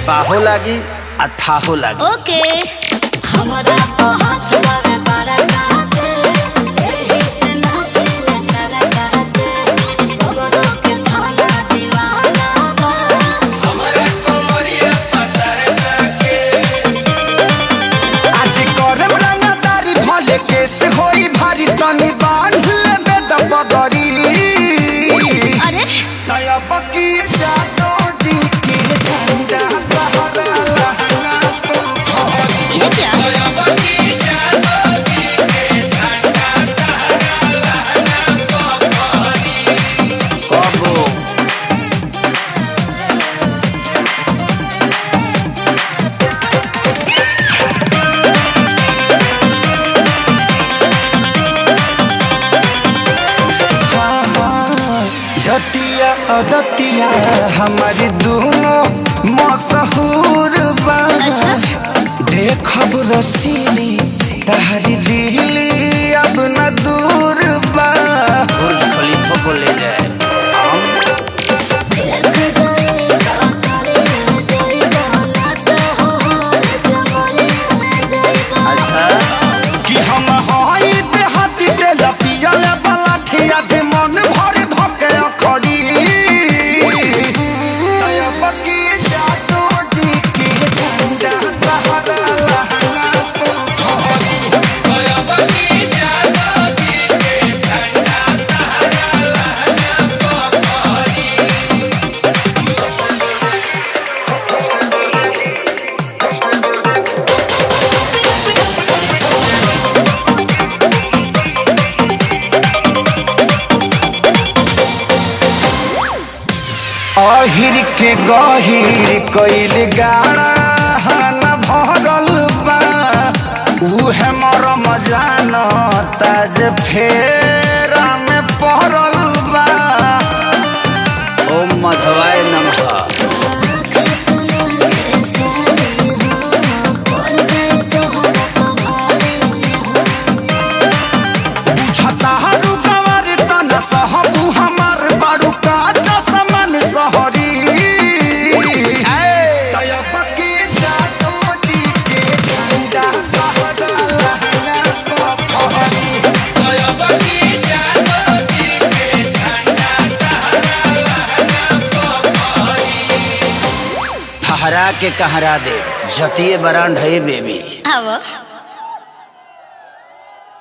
बाहो लागी अथाहो लागी। ओके हमरा तो हाथ बावे बारा काटे एही से नाचिले सारा काटे सगरो के थाना दीवाना बा हमरा कमरिया पतर काके। आज करम रंगदारी भले केस होई भारी तनी बांध लेबे दबदरी। अरे तया बकी जातो जी की झंझा ये क्या जतिया अदतिया हमारी दोनों मशहूर बा। अच्छा देखब रसीली तहरी दिली अब न दूर बा। बुर्ज खलीफा को ले जाए अच्छा कि हम हई देहाती देला पियल वाला ठिया जे मन भर धके अखड़ी। तया बकी जातो जी की झंझा सहारा लहंगा अहिर के गहिर कइल गाड़ा न भरल बा। उहे मरम जान ताज फेरा में पड़ल बा। ओम मधवाय नमः। छताहरू गवर तन सहबू हमर बड़ू काचा समान सहरी। तया बकी जातो जी के झंझा सहारा लहंगा फहरी। ठहरा के कहरा दे जतिये बरांड है बेबी। आवो